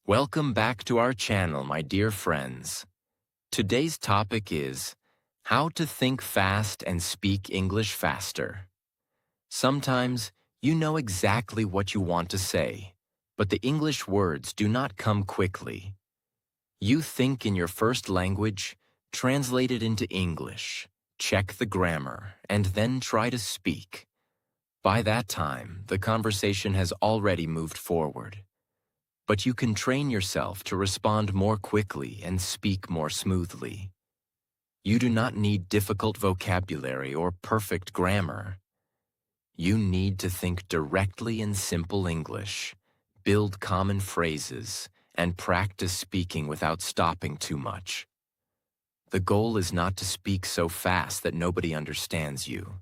Welcome back to our channel, my dear friends. Today's topic is how to think fast and speak English faster. Sometimes you know exactly what you want to say, but the English words do not come quickly. You think in your first language, translate it into English, check the grammar, and then try to speak. By that time, the conversation has already moved forward. But you can train yourself to respond more quickly and speak more smoothly. You do not need difficult vocabulary or perfect grammar. You need to think directly in simple English, build common phrases, and practice speaking without stopping too much. The goal is not to speak so fast that nobody understands you.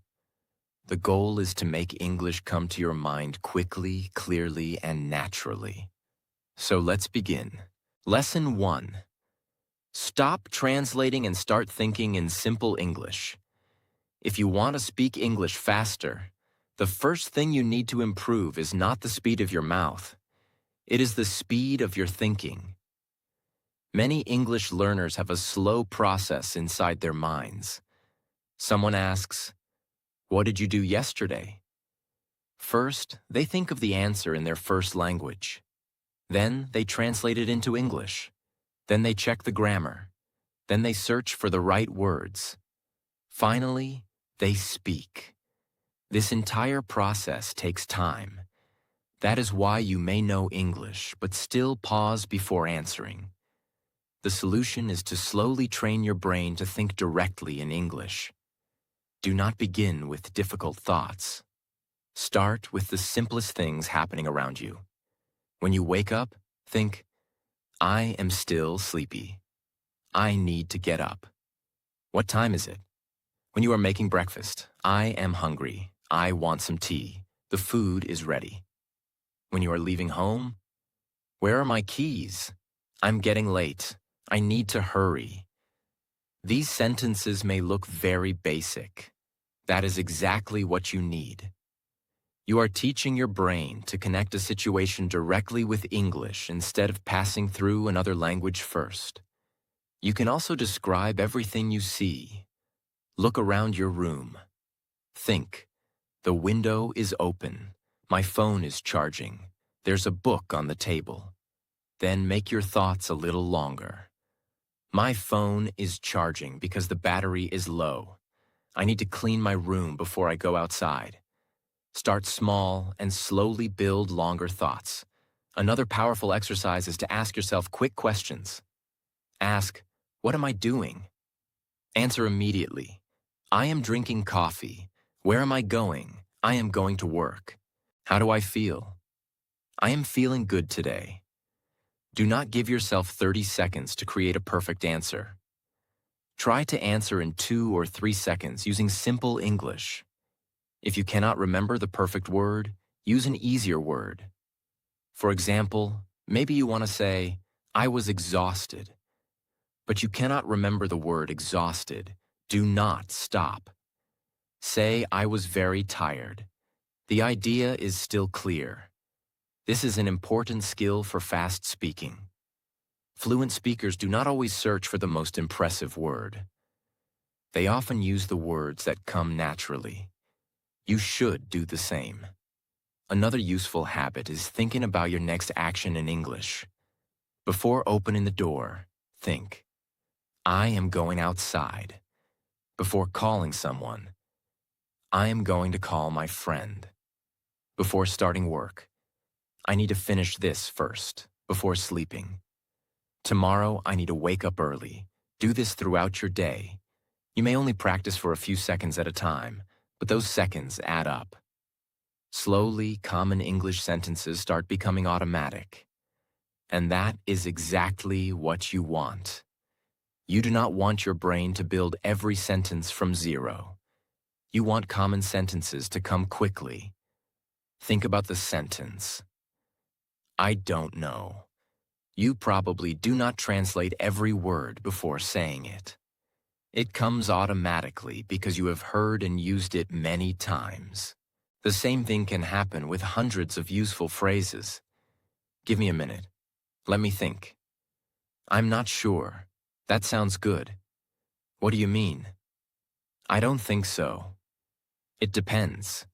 The goal is to make English come to your mind quickly, clearly, and naturally. So let's begin. Lesson 1. Stop translating and start thinking in simple English. If you want to speak English faster, the first thing you need to improve is not the speed of your mouth. It is the speed of your thinking. Many English learners have a slow process inside their minds. Someone asks, "What did you do yesterday?" First, they think of the answer in their first language. Then they translate it into English. Then they check the grammar. Then they search for the right words. Finally, they speak. This entire process takes time. That is why you may know English, but still pause before answering. The solution is to slowly train your brain to think directly in English. Do not begin with difficult thoughts. Start with the simplest things happening around you. When you wake up, think, "I am still sleepy. I need to get up." What time is it? When you are making breakfast, "I am hungry. I want some tea. The food is ready." When you are leaving home, "Where are my keys? I'm getting late. I need to hurry." These sentences may look very basic. That is exactly what you need. You are teaching your brain to connect a situation directly with English instead of passing through another language first. You can also describe everything you see. Look around your room. Think, "The window is open. My phone is charging. There's a book on the table." Then make your thoughts a little longer. "My phone is charging because the battery is low. I need to clean my room before I go outside." Start small and slowly build longer thoughts. Another powerful exercise is to ask yourself quick questions. Ask, "What am I doing?" Answer immediately. "I am drinking coffee." "Where am I going?" "I am going to work." "How do I feel?" "I am feeling good today." Do not give yourself 30 seconds to create a perfect answer. Try to answer in 2 or 3 seconds using simple English. If you cannot remember the perfect word, use an easier word. For example, maybe you want to say, "I was exhausted." But you cannot remember the word exhausted. Do not stop. Say, "I was very tired." The idea is still clear. This is an important skill for fast speaking. Fluent speakers do not always search for the most impressive word. They often use the words that come naturally. You should do the same. Another useful habit is thinking about your next action in English. Before opening the door, think, "I am going outside." Before calling someone, "I am going to call my friend." Before starting work, "I need to finish this first, before sleeping." Tomorrow, "I need to wake up early." Do this throughout your day. You may only practice for a few seconds at a time, but those seconds add up. Slowly, common English sentences start becoming automatic. And that is exactly what you want. You do not want your brain to build every sentence from zero. You want common sentences to come quickly. Think about the sentence. "I don't know." You probably do not translate every word before saying it. It comes automatically because you have heard and used it many times. The same thing can happen with hundreds of useful phrases. Give me a minute. Let me think. I'm not sure. That sounds good. What do you mean? I don't think so. It depends.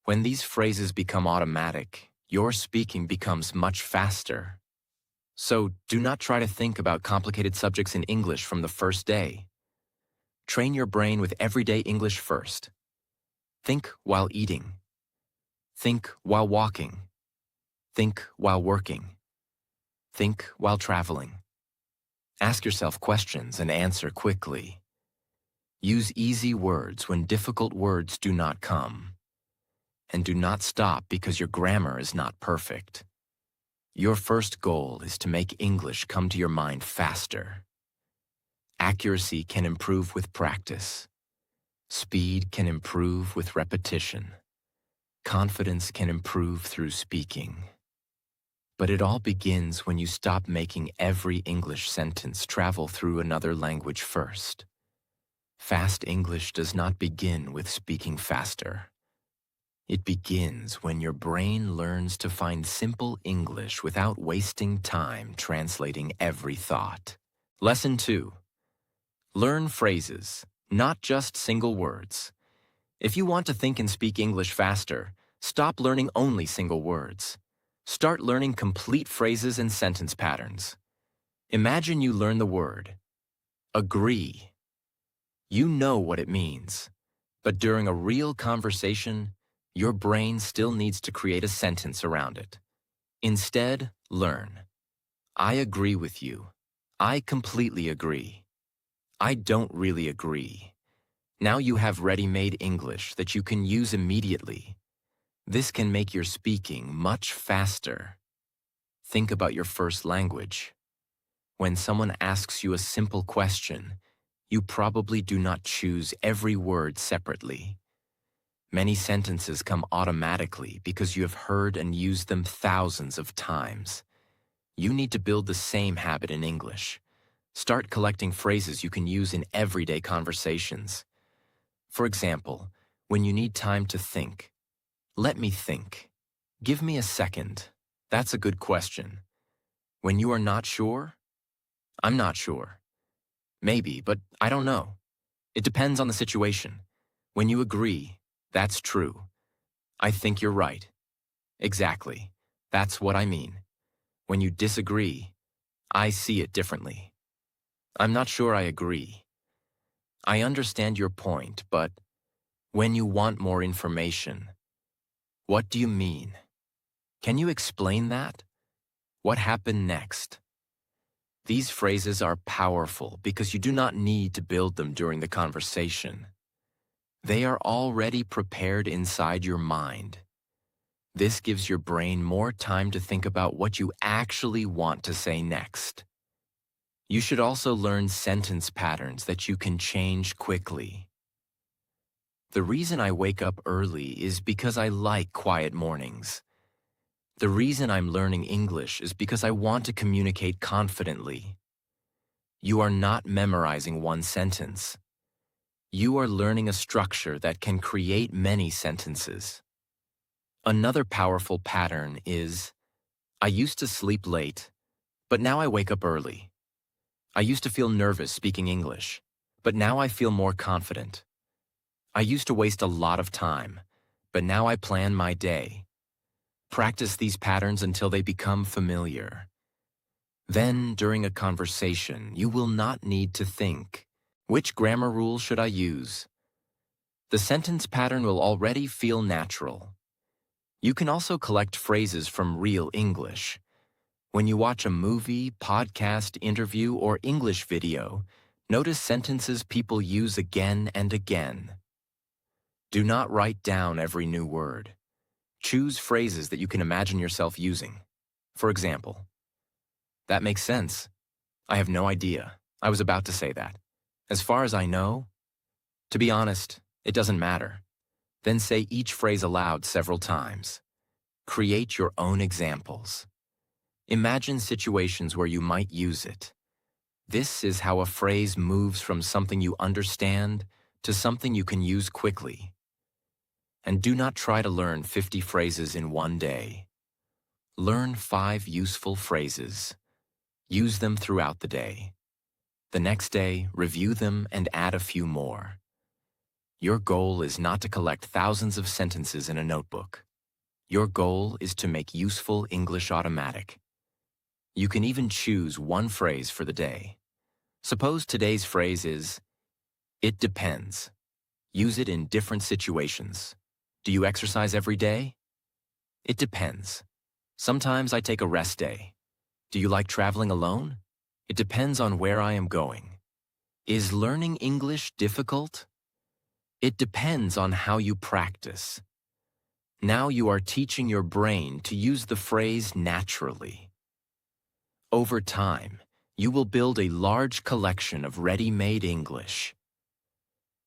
When these phrases become automatic, your speaking becomes much faster. So do not try to think about complicated subjects in English from the first day. Train your brain with everyday English first. Think while eating. Think while walking. Think while working. Think while traveling. Ask yourself questions and answer quickly. Use easy words when difficult words do not come. And do not stop because your grammar is not perfect. Your first goal is to make English come to your mind faster. Accuracy can improve with practice. Speed can improve with repetition. Confidence can improve through speaking. But it all begins when you stop making every English sentence travel through another language first. Fast English does not begin with speaking faster. It begins when your brain learns to find simple English without wasting time translating every thought. Lesson 2. Learn phrases, not just single words. If you want to think and speak English faster, stop learning only single words. Start learning complete phrases and sentence patterns. Imagine you learn the word agree. You know what it means, but during a real conversation, your brain still needs to create a sentence around it. Instead, learn. I agree with you. I completely agree. I don't really agree. Now you have ready-made English that you can use immediately. This can make your speaking much faster. Think about your first language. When someone asks you a simple question, you probably do not choose every word separately. Many sentences come automatically because you have heard and used them thousands of times. You need to build the same habit in English. Start collecting phrases you can use in everyday conversations. For example, when you need time to think, let me think. Give me a second. That's a good question. When you are not sure, I'm not sure. Maybe, but I don't know. It depends on the situation. When you agree, that's true. I think you're right. Exactly. That's what I mean. When you disagree, I see it differently. I'm not sure I agree. I understand your point, but when you want more information, what do you mean? Can you explain that? What happened next? These phrases are powerful because you do not need to build them during the conversation. They are already prepared inside your mind. This gives your brain more time to think about what you actually want to say next. You should also learn sentence patterns that you can change quickly. The reason I wake up early is because I like quiet mornings. The reason I'm learning English is because I want to communicate confidently. You are not memorizing one sentence. You are learning a structure that can create many sentences. Another powerful pattern is, I used to sleep late, but now I wake up early. I used to feel nervous speaking English, but now I feel more confident. I used to waste a lot of time, but now I plan my day. Practice these patterns until they become familiar. Then, during a conversation, you will not need to think, which grammar rule should I use? The sentence pattern will already feel natural. You can also collect phrases from real English. When you watch a movie, podcast, interview, or English video, notice sentences people use again and again. Do not write down every new word. Choose phrases that you can imagine yourself using. For example, that makes sense. I have no idea. I was about to say that. As far as I know, to be honest, it doesn't matter. Then say each phrase aloud several times. Create your own examples. Imagine situations where you might use it. This is how a phrase moves from something you understand to something you can use quickly. And do not try to learn 50 phrases in one day. Learn 5 useful phrases. Use them throughout the day. The next day, review them and add a few more. Your goal is not to collect thousands of sentences in a notebook. Your goal is to make useful English automatic. You can even choose one phrase for the day. Suppose today's phrase is, "It depends." Use it in different situations. Do you exercise every day? It depends. Sometimes I take a rest day. Do you like traveling alone? It depends on where I am going. Is learning English difficult? It depends on how you practice. Now you are teaching your brain to use the phrase naturally. Over time, you will build a large collection of ready-made English.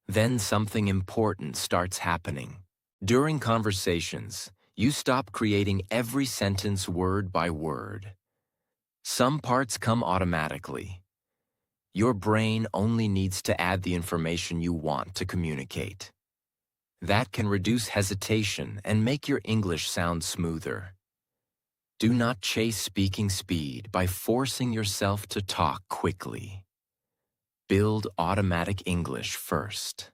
Then something important starts happening. During conversations, you stop creating every sentence word by word. Some parts come automatically. Your brain only needs to add the information you want to communicate. That can reduce hesitation and make your English sound smoother. Do not chase speaking speed by forcing yourself to talk quickly. Build automatic English first.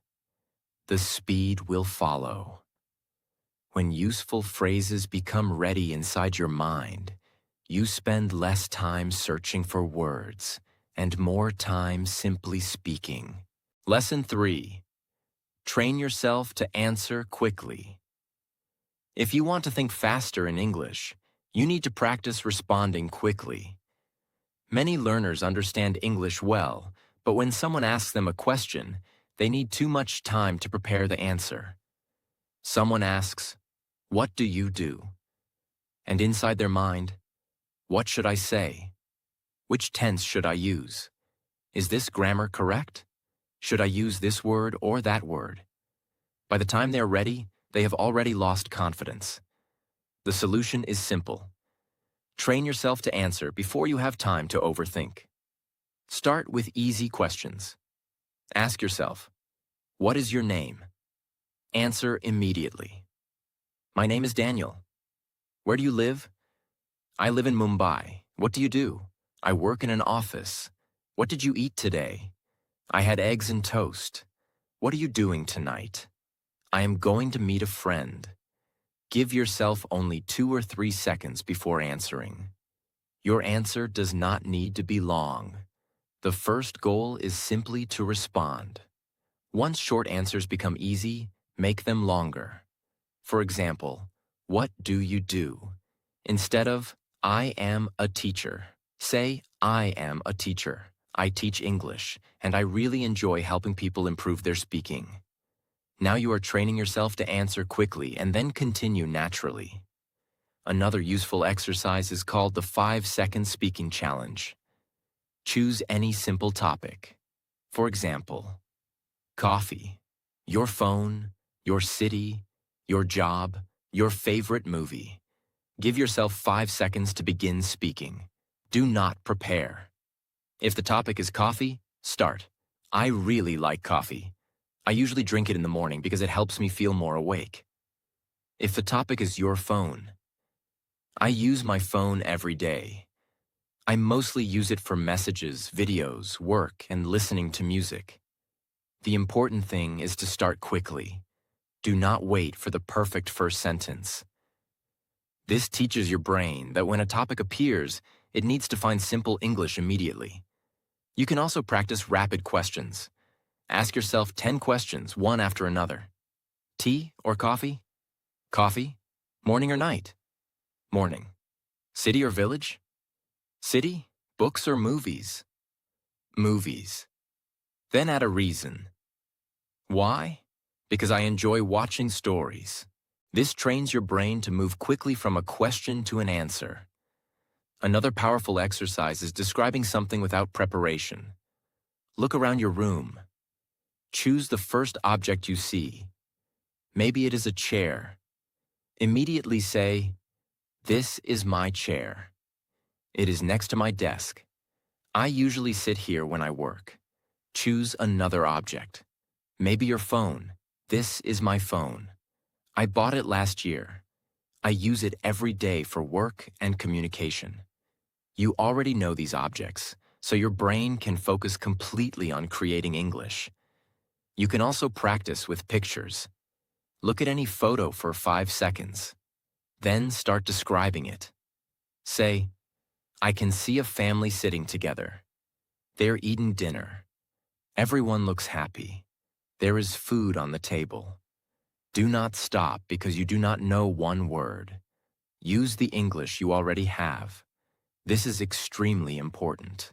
The speed will follow. When useful phrases become ready inside your mind, you spend less time searching for words and more time simply speaking. Lesson 3. Train yourself to answer quickly. If you want to think faster in English, you need to practice responding quickly. Many learners understand English well, but when someone asks them a question, they need too much time to prepare the answer. Someone asks, "What do you do?" And inside their mind, "What should I say? Which tense should I use? Is this grammar correct? Should I use this word or that word?" By the time they are ready, they have already lost confidence. The solution is simple. Train yourself to answer before you have time to overthink. Start with easy questions. Ask yourself, "What is your name?" Answer immediately. "My name is Daniel." "Where do you live?" "I live in Mumbai." "What do you do?" "I work in an office." "What did you eat today?" "I had eggs and toast." "What are you doing tonight?" "I am going to meet a friend." Give yourself only 2 or 3 seconds before answering. Your answer does not need to be long. The first goal is simply to respond. Once short answers become easy, make them longer. For example, "What do you do?" Instead of, "I am a teacher," say, "I am a teacher. I teach English, and I really enjoy helping people improve their speaking." Now you are training yourself to answer quickly and then continue naturally. Another useful exercise is called the 5-second speaking challenge. Choose any simple topic. For example, coffee, your phone, your city, your job, your favorite movie. Give yourself 5 seconds to begin speaking. Do not prepare. If the topic is coffee, start. "I really like coffee. I usually drink it in the morning because it helps me feel more awake." If the topic is your phone, "I use my phone every day. I mostly use it for messages, videos, work, and listening to music." The important thing is to start quickly. Do not wait for the perfect first sentence. This teaches your brain that when a topic appears, it needs to find simple English immediately. You can also practice rapid questions. Ask yourself 10 questions, one after another. Tea or coffee? Coffee. Morning or night? Morning. City or village? City. Books or movies? Movies. Then add a reason. Why? Because I enjoy watching stories. This trains your brain to move quickly from a question to an answer. Another powerful exercise is describing something without preparation. Look around your room. Choose the first object you see. Maybe it is a chair. Immediately say, "This is my chair. It is next to my desk. I usually sit here when I work." Choose another object. Maybe your phone. "This is my phone. I bought it last year. I use it every day for work and communication. You already know these objects, so your brain can focus completely on creating English. You can also practice with pictures. Look at any photo for 5 seconds. Then start describing it. Say, I can see a family sitting together. They're eating dinner. Everyone looks happy. There is food on the table. Do not stop because you do not know one word. Use the English you already have. This is extremely important.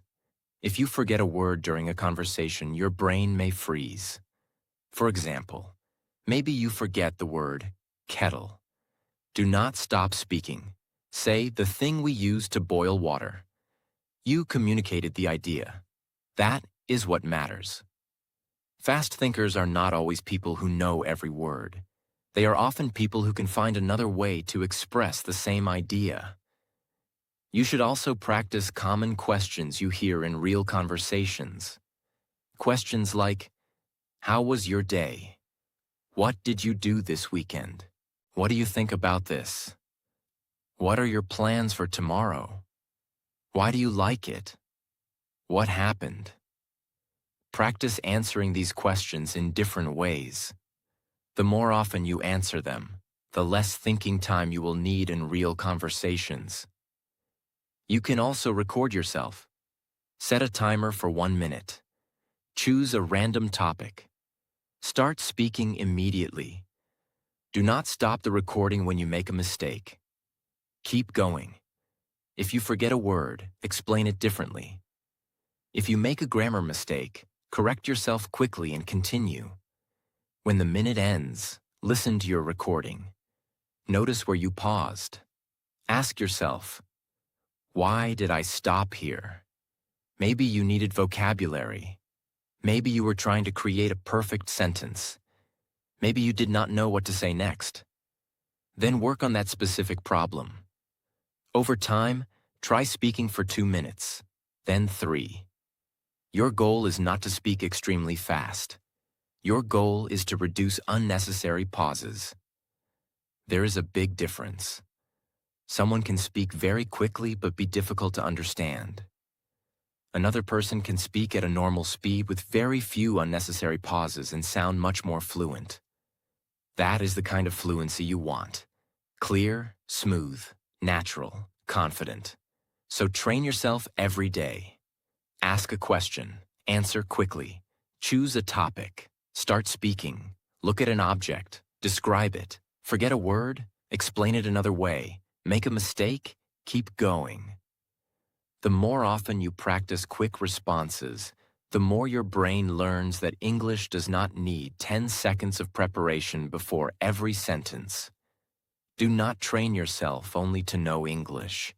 If you forget a word during a conversation, your brain may freeze. For example, maybe you forget the word kettle. Do not stop speaking. Say the thing we use to boil water. You communicated the idea. That is what matters. Fast thinkers are not always people who know every word. They are often people who can find another way to express the same idea. You should also practice common questions you hear in real conversations. Questions like, how was your day? What did you do this weekend? What do you think about this? What are your plans for tomorrow? Why do you like it? What happened? Practice answering these questions in different ways. The more often you answer them, the less thinking time you will need in real conversations. You can also record yourself. Set a timer for 1 minute. Choose a random topic. Start speaking immediately. Do not stop the recording when you make a mistake. Keep going. If you forget a word, explain it differently. If you make a grammar mistake, correct yourself quickly and continue. When the minute ends, listen to your recording. Notice where you paused. Ask yourself, why did I stop here? Maybe you needed vocabulary. Maybe you were trying to create a perfect sentence. Maybe you did not know what to say next. Then work on that specific problem. Over time, try speaking for 2 minutes, then 3. Your goal is not to speak extremely fast. Your goal is to reduce unnecessary pauses. There is a big difference. Someone can speak very quickly but be difficult to understand. Another person can speak at a normal speed with very few unnecessary pauses and sound much more fluent. That is the kind of fluency you want. Clear, smooth, natural, confident. So train yourself every day. Ask a question. Answer quickly. Choose a topic. Start speaking. Look at an object. Describe it. Forget a word. Explain it another way. Make a mistake. Keep going. The more often you practice quick responses, the more your brain learns that English does not need 10 seconds of preparation before every sentence. Do not train yourself only to know English.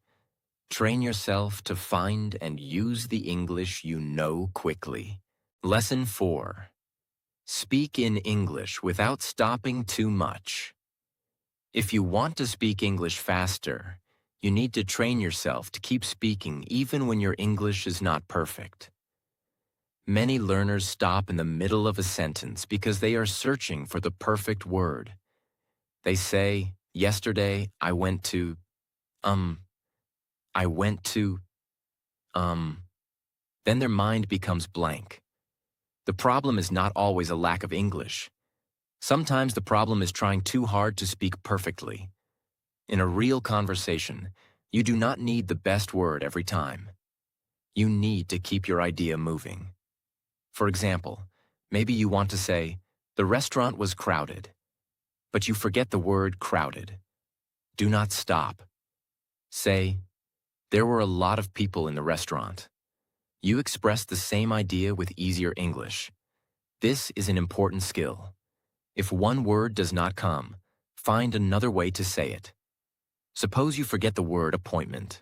Train yourself to find and use the English you know quickly. Lesson 4. Speak in English without stopping too much. If you want to speak English faster, you need to train yourself to keep speaking even when your English is not perfect. Many learners stop in the middle of a sentence because they are searching for the perfect word. They say, yesterday I went to, I went to, then their mind becomes blank. The problem is not always a lack of English. Sometimes the problem is trying too hard to speak perfectly. In a real conversation, you do not need the best word every time. You need to keep your idea moving. For example, maybe you want to say, the restaurant was crowded, but you forget the word crowded. Do not stop. Say, there were a lot of people in the restaurant. You express the same idea with easier English. This is an important skill. If one word does not come, find another way to say it. Suppose you forget the word appointment.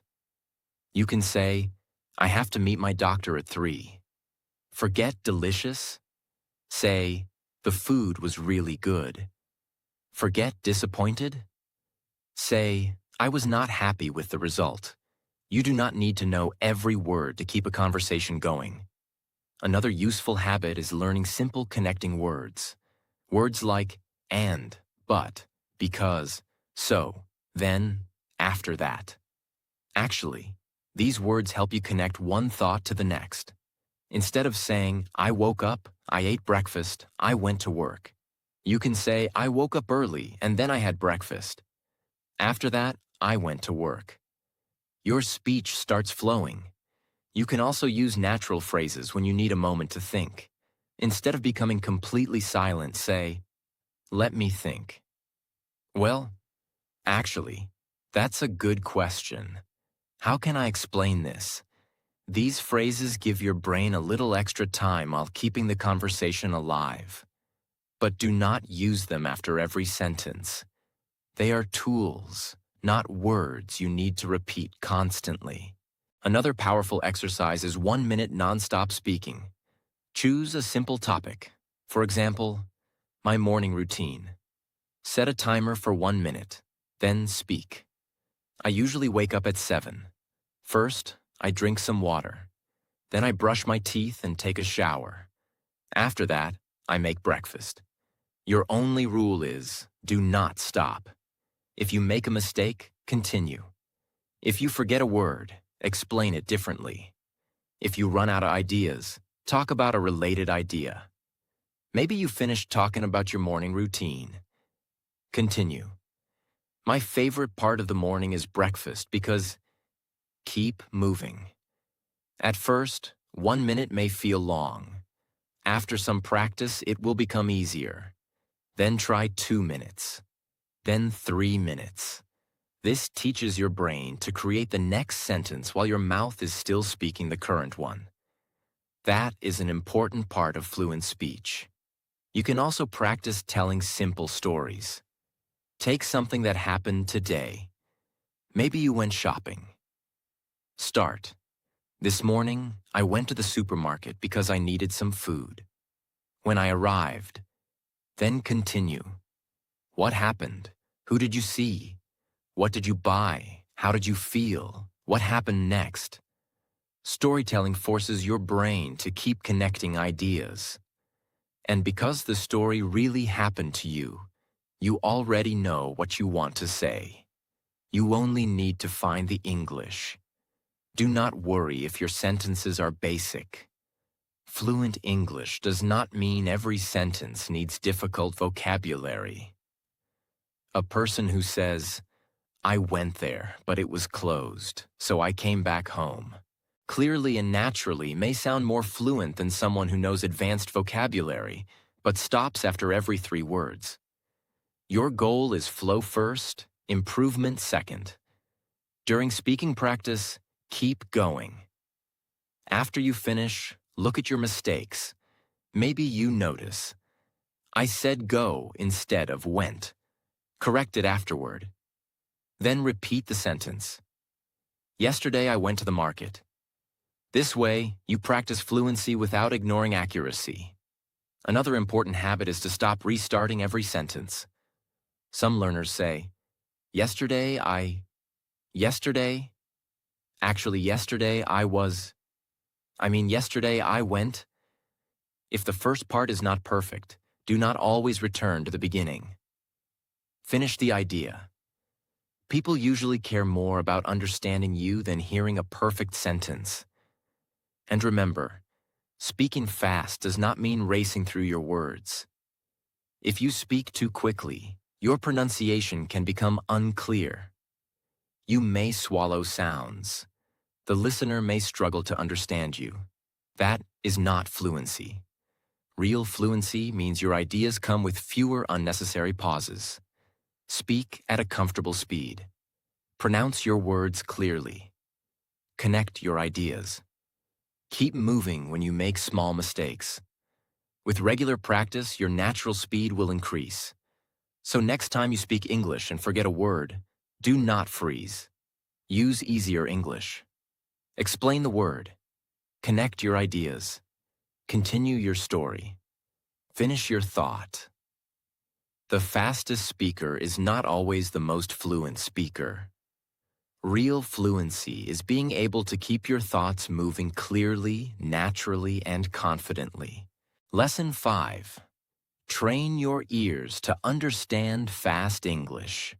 You can say, I have to meet my doctor at 3. Forget delicious. Say, the food was really good. Forget disappointed. Say, I was not happy with the result. You do not need to know every word to keep a conversation going. Another useful habit is learning simple connecting words. Words like and, but, because, so, then, after that. Actually, these words help you connect one thought to the next. Instead of saying, I woke up, I ate breakfast, I went to work, you can say, I woke up early and then I had breakfast. After that, I went to work. Your speech starts flowing. You can also use natural phrases when you need a moment to think. Instead of becoming completely silent, say, let me think. Well, actually, that's a good question. How can I explain this? These phrases give your brain a little extra time while keeping the conversation alive. But do not use them after every sentence. They are tools, not words you need to repeat constantly. Another powerful exercise is 1-minute nonstop speaking. Choose a simple topic. For example, my morning routine. Set a timer for 1 minute, then speak. I usually wake up at 7. First, I drink some water. Then I brush my teeth and take a shower. After that, I make breakfast. Your only rule is, do not stop. If you make a mistake, continue. If you forget a word, explain it differently. If you run out of ideas, talk about a related idea. Maybe you finished talking about your morning routine. Continue. My favorite part of the morning is breakfast because keep moving. At first, 1 minute may feel long. After some practice, it will become easier. Then try 2 minutes. Then 3 minutes. This teaches your brain to create the next sentence while your mouth is still speaking the current one. That is an important part of fluent speech. You can also practice telling simple stories. Take something that happened today. Maybe you went shopping. Start. This morning, I went to the supermarket because I needed some food. When I arrived, then continue. What happened? Who did you see? What did you buy? How did you feel? What happened next? Storytelling forces your brain to keep connecting ideas. And because the story really happened to you, you already know what you want to say. You only need to find the English. Do not worry if your sentences are basic. Fluent English does not mean every sentence needs difficult vocabulary. A person who says, I went there, but it was closed, so I came back home, clearly and naturally may sound more fluent than someone who knows advanced vocabulary, but stops after every 3 words. Your goal is flow first, improvement second. During speaking practice, keep going. After you finish, look at your mistakes. Maybe you notice, I said go instead of went. Correct it afterward. Then repeat the sentence. Yesterday I went to the market. This way, you practice fluency without ignoring accuracy. Another important habit is to stop restarting every sentence. Some learners say, yesterday I went. If the first part is not perfect, do not always return to the beginning. Finish the idea. People usually care more about understanding you than hearing a perfect sentence. And remember, speaking fast does not mean racing through your words. If you speak too quickly, your pronunciation can become unclear. You may swallow sounds. The listener may struggle to understand you. That is not fluency. Real fluency means your ideas come with fewer unnecessary pauses. Speak at a comfortable speed. Pronounce your words clearly. Connect your ideas. Keep moving when you make small mistakes. With regular practice, your natural speed will increase. So next time you speak English and forget a word, do not freeze. Use easier English. Explain the word. Connect your ideas. Continue your story. Finish your thought. The fastest speaker is not always the most fluent speaker. Real fluency is being able to keep your thoughts moving clearly, naturally, and confidently. Lesson 5. Train your ears to understand fast English.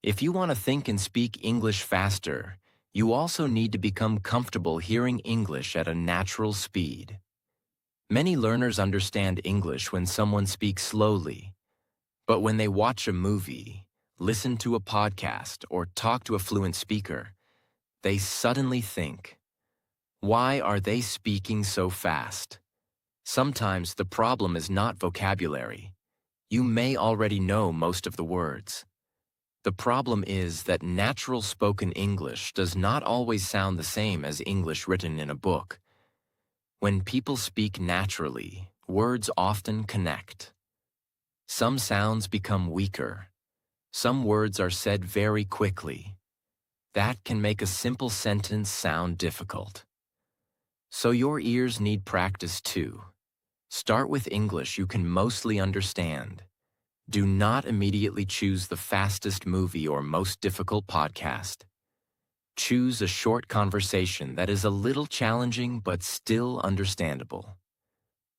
If you want to think and speak English faster, you also need to become comfortable hearing English at a natural speed. Many learners understand English when someone speaks slowly, but when they watch a movie, listen to a podcast, or talk to a fluent speaker, they suddenly think, why are they speaking so fast? Sometimes the problem is not vocabulary. You may already know most of the words. The problem is that natural spoken English does not always sound the same as English written in a book. When people speak naturally, words often connect. Some sounds become weaker. Some words are said very quickly. That can make a simple sentence sound difficult. So your ears need practice too. Start with English you can mostly understand. Do not immediately choose the fastest movie or most difficult podcast. Choose a short conversation that is a little challenging but still understandable.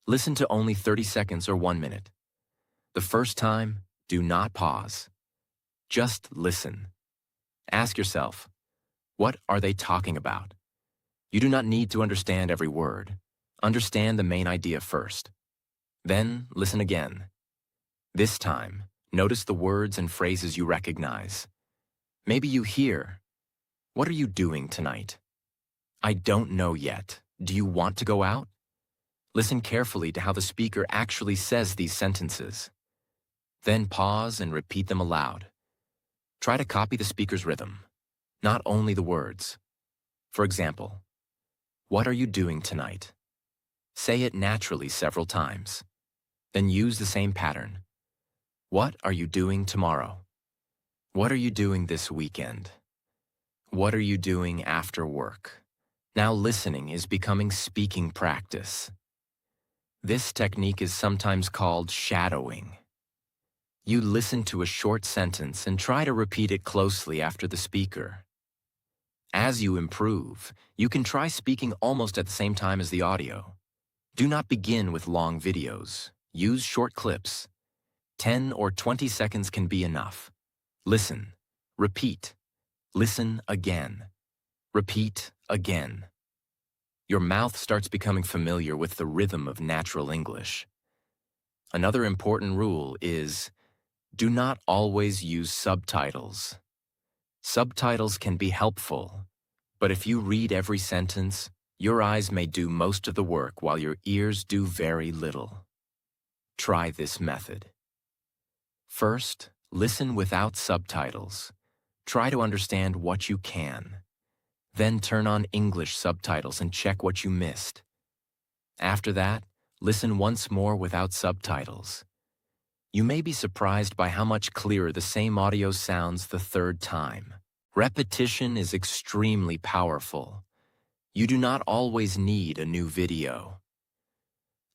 Listen to only 30 seconds or 1 minute. The first time, do not pause. Just listen. Ask yourself, what are they talking about? You do not need to understand every word. Understand the main idea first. Then listen again. This time, notice the words and phrases you recognize. Maybe you hear, "What are you doing tonight?" "I don't know yet. Do you want to go out?" Listen carefully to how the speaker actually says these sentences. Then pause and repeat them aloud. Try to copy the speaker's rhythm, not only the words. For example, "What are you doing tonight?" Say it naturally several times. Then use the same pattern. "What are you doing tomorrow?" "What are you doing this weekend?" "What are you doing after work?" Now listening is becoming speaking practice. This technique is sometimes called shadowing. You listen to a short sentence and try to repeat it closely after the speaker. As you improve, you can try speaking almost at the same time as the audio. Do not begin with long videos. Use short clips. 10 or 20 seconds can be enough. Listen. Repeat. Listen again. Repeat again. Your mouth starts becoming familiar with the rhythm of natural English. Another important rule is, do not always use subtitles. Subtitles can be helpful, but if you read every sentence, your eyes may do most of the work while your ears do very little. Try this method. First, listen without subtitles. Try to understand what you can. Then turn on English subtitles and check what you missed. After that, listen once more without subtitles. You may be surprised by how much clearer the same audio sounds the third time. Repetition is extremely powerful. You do not always need a new video.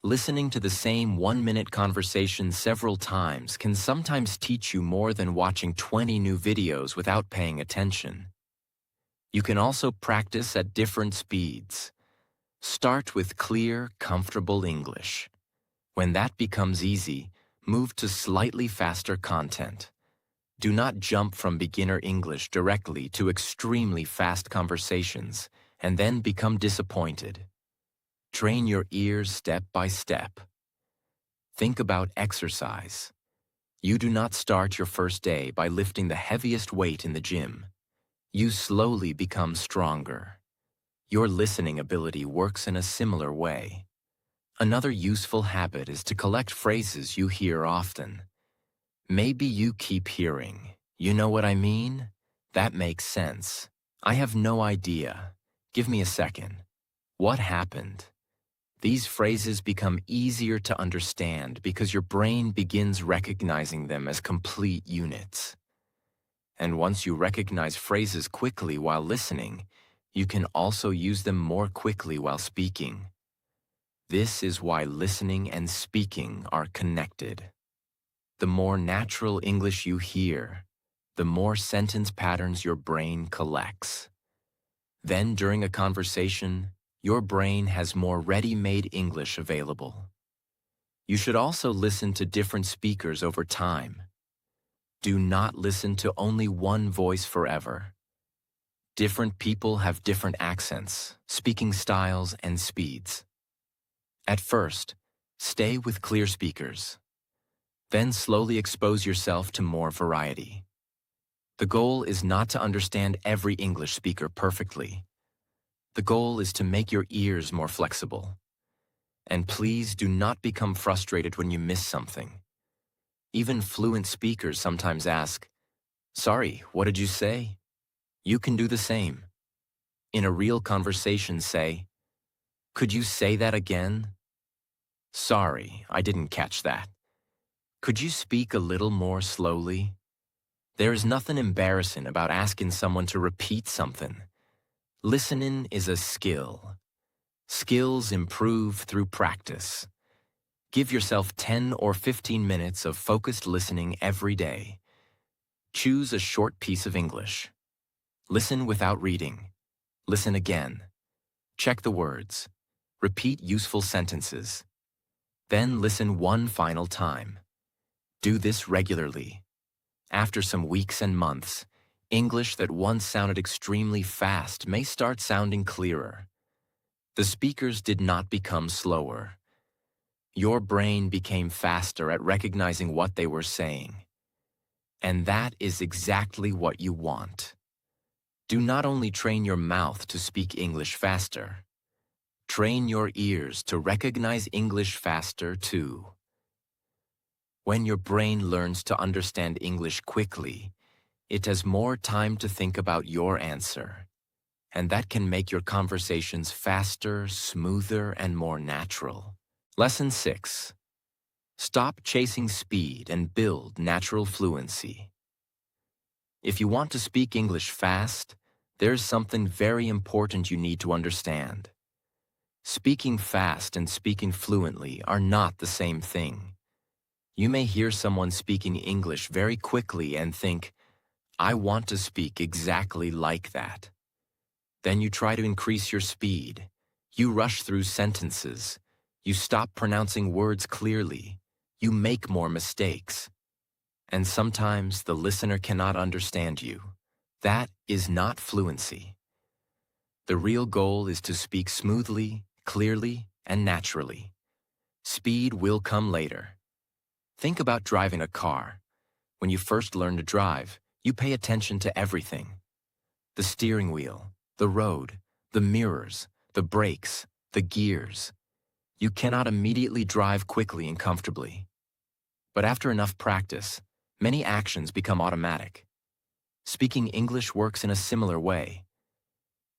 Listening to the same 1-minute conversation several times can sometimes teach you more than watching 20 new videos without paying attention. You can also practice at different speeds. Start with clear, comfortable English. When that becomes easy, move to slightly faster content. Do not jump from beginner English directly to extremely fast conversations and then become disappointed. Train your ears step by step. Think about exercise. You do not start your first day by lifting the heaviest weight in the gym. You slowly become stronger. Your listening ability works in a similar way. Another useful habit is to collect phrases you hear often. Maybe you keep hearing, "You know what I mean? That makes sense. I have no idea. Give me a second. What happened?" These phrases become easier to understand because your brain begins recognizing them as complete units. And once you recognize phrases quickly while listening, you can also use them more quickly while speaking. This is why listening and speaking are connected. The more natural English you hear, the more sentence patterns your brain collects. Then, during a conversation, your brain has more ready-made English available. You should also listen to different speakers over time. do not listen to only one voice forever. Different people have different accents, speaking styles, and speeds. At first, stay with clear speakers. Then slowly expose yourself to more variety. The goal is not to understand every English speaker perfectly. The goal is to make your ears more flexible. And please do not become frustrated when you miss something. Even fluent speakers sometimes ask, "Sorry, what did you say?" You can do the same. In a real conversation, say, "Could you say that again?" "Sorry, I didn't catch that. Could you speak a little more slowly?" There is nothing embarrassing about asking someone to repeat something. Listening is a skill. Skills improve through practice. Give yourself 10 or 15 minutes of focused listening every day. Choose a short piece of English. Listen without reading. Listen again. Check the words. Repeat useful sentences. Then listen one final time. Do this regularly. After some weeks and months, English that once sounded extremely fast may start sounding clearer. The speakers did not become slower. Your brain became faster at recognizing what they were saying. And that is exactly what you want. Do not only train your mouth to speak English faster. Train your ears to recognize English faster too. When your brain learns to understand English quickly, it has more time to think about your answer. And that can make your conversations faster, smoother, and more natural. Lesson 6. Stop chasing speed and build natural fluency. If you want to speak English fast, there's something very important you need to understand. Speaking fast and speaking fluently are not the same thing. You may hear someone speaking English very quickly and think, "I want to speak exactly like that." Then you try to increase your speed. You rush through sentences. You stop pronouncing words clearly. You make more mistakes. And sometimes the listener cannot understand you. That is not fluency. The real goal is to speak smoothly, clearly, and naturally. Speed will come later. Think about driving a car. When you first learn to drive, you pay attention to everything. The steering wheel, the road, the mirrors, the brakes, the gears. You cannot immediately drive quickly and comfortably. But after enough practice, many actions become automatic. Speaking English works in a similar way.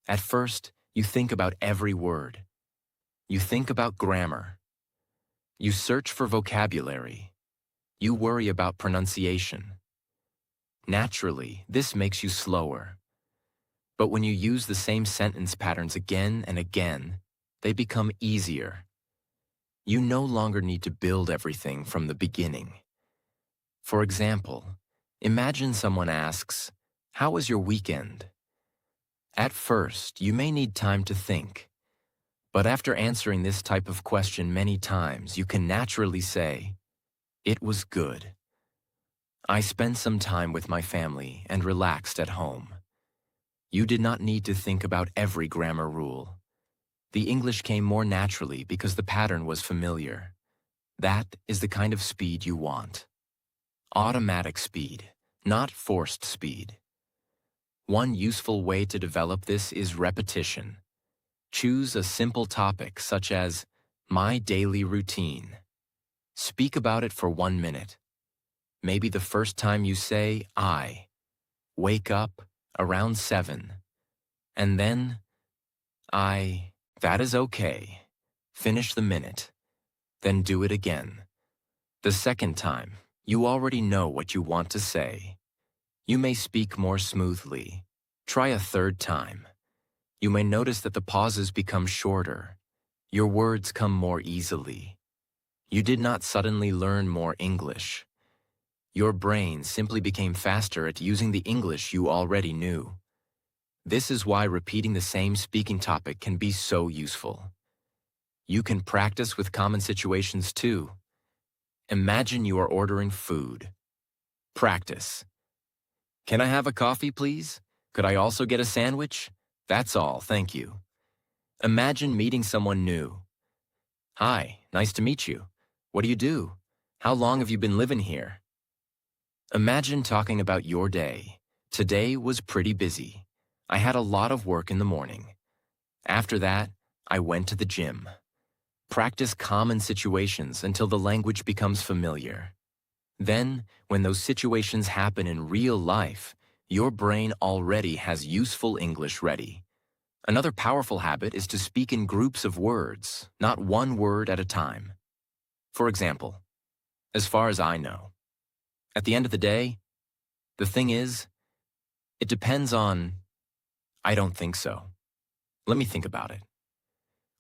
At first, you think about every word. You think about grammar. You search for vocabulary. You worry about pronunciation. Naturally, this makes you slower. But when you use the same sentence patterns again and again, they become easier. You no longer need to build everything from the beginning. For example, imagine someone asks, "How was your weekend?" At first, you may need time to think. But after answering this type of question many times, you can naturally say, "It was good. I spent some time with my family and relaxed at home." You did not need to think about every grammar rule. The English came more naturally because the pattern was familiar. That is the kind of speed you want. Automatic speed, not forced speed. One useful way to develop this is repetition. Choose a simple topic such as my daily routine. Speak about it for 1 minute. Maybe the first time you say, "I wake up around 7. And then, that is okay. Finish the minute. Then do it again. The second time, you already know what you want to say. You may speak more smoothly. Try a third time. You may notice that the pauses become shorter. Your words come more easily. You did not suddenly learn more English. Your brain simply became faster at using the English you already knew. This is why repeating the same speaking topic can be so useful. You can practice with common situations too. Imagine you are ordering food. Practice. Can I have a coffee, please? Could I also get a sandwich? That's all, thank you. Imagine meeting someone new. Hi, nice to meet you. What do you do? How long have you been living here? Imagine talking about your day. Today was pretty busy. I had a lot of work in the morning. After that, I went to the gym. Practice common situations until the language becomes familiar. Then, when those situations happen in real life, your brain already has useful English ready. Another powerful habit is to speak in groups of words, not one word at a time. For example, as far as I know. At the end of the day, the thing is, it depends on, I don't think so. Let me think about it.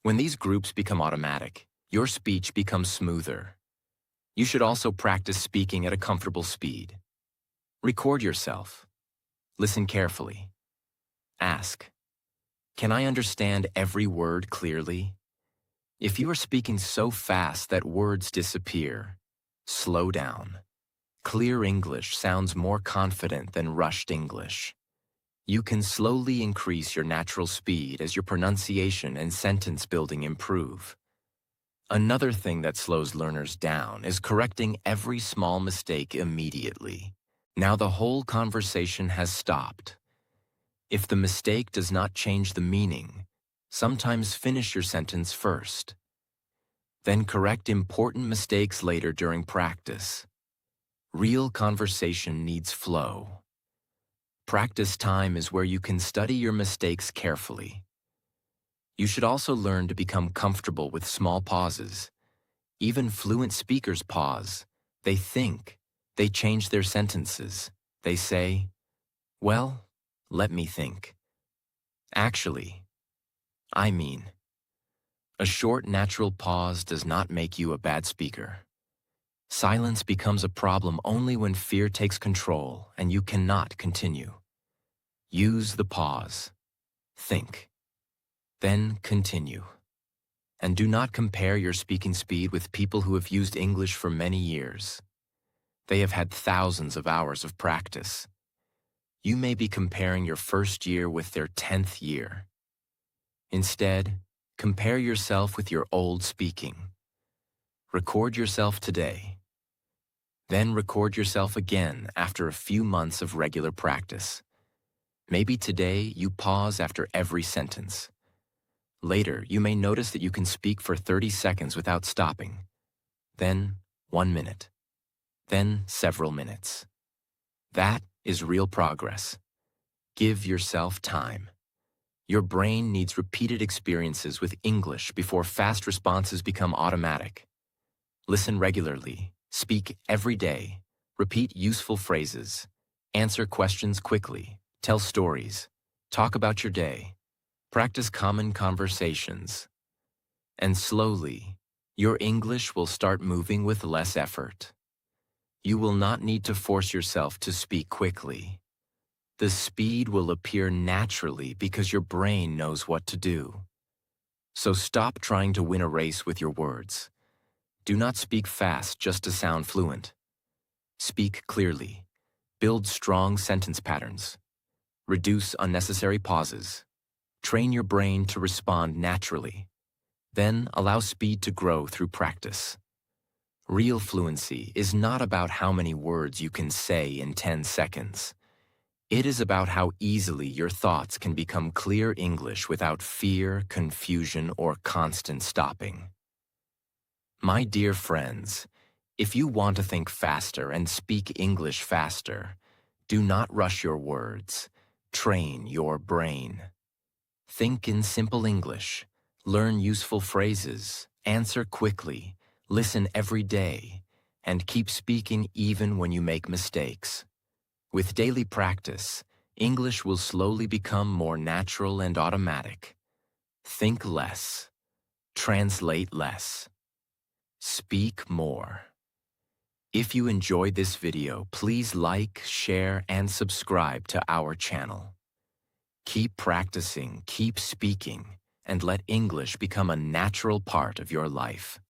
When these groups become automatic, your speech becomes smoother. You should also practice speaking at a comfortable speed. Record yourself. Listen carefully. Ask, can I understand every word clearly? If you are speaking so fast that words disappear, slow down. Clear English sounds more confident than rushed English. You can slowly increase your natural speed as your pronunciation and sentence building improve. Another thing that slows learners down is correcting every small mistake immediately. Now the whole conversation has stopped. If the mistake does not change the meaning, sometimes finish your sentence first. Then correct important mistakes later during practice. Real conversation needs flow. Practice time is where you can study your mistakes carefully. You should also learn to become comfortable with small pauses. Even fluent speakers pause. They think. They change their sentences. They say, well, let me think. Actually, I mean. A short, natural pause does not make you a bad speaker. Silence becomes a problem only when fear takes control and you cannot continue. Use the pause. Think. Then continue. And do not compare your speaking speed with people who have used English for many years. They have had thousands of hours of practice. You may be comparing your first year with their 10th year. Instead, compare yourself with your old speaking. Record yourself today. Then record yourself again after a few months of regular practice. Maybe today you pause after every sentence. Later, you may notice that you can speak for 30 seconds without stopping. Then, 1 minute. Then, several minutes. That is real progress. Give yourself time. Your brain needs repeated experiences with English before fast responses become automatic. Listen regularly, speak every day, repeat useful phrases, answer questions quickly, tell stories, talk about your day. Practice common conversations. And slowly, your English will start moving with less effort. You will not need to force yourself to speak quickly. The speed will appear naturally because your brain knows what to do. So stop trying to win a race with your words. Do not speak fast just to sound fluent. Speak clearly. Build strong sentence patterns. Reduce unnecessary pauses. Train your brain to respond naturally. Then allow speed to grow through practice. Real fluency is not about how many words you can say in 10 seconds. It is about how easily your thoughts can become clear English without fear, confusion, or constant stopping. My dear friends, if you want to think faster and speak English faster, do not rush your words. Train your brain. Think in simple English, learn useful phrases, answer quickly, listen every day, and keep speaking even when you make mistakes. With daily practice, English will slowly become more natural and automatic. Think less. Translate less. Speak more. If you enjoyed this video, please like, share, and subscribe to our channel. Keep practicing, keep speaking, and let English become a natural part of your life.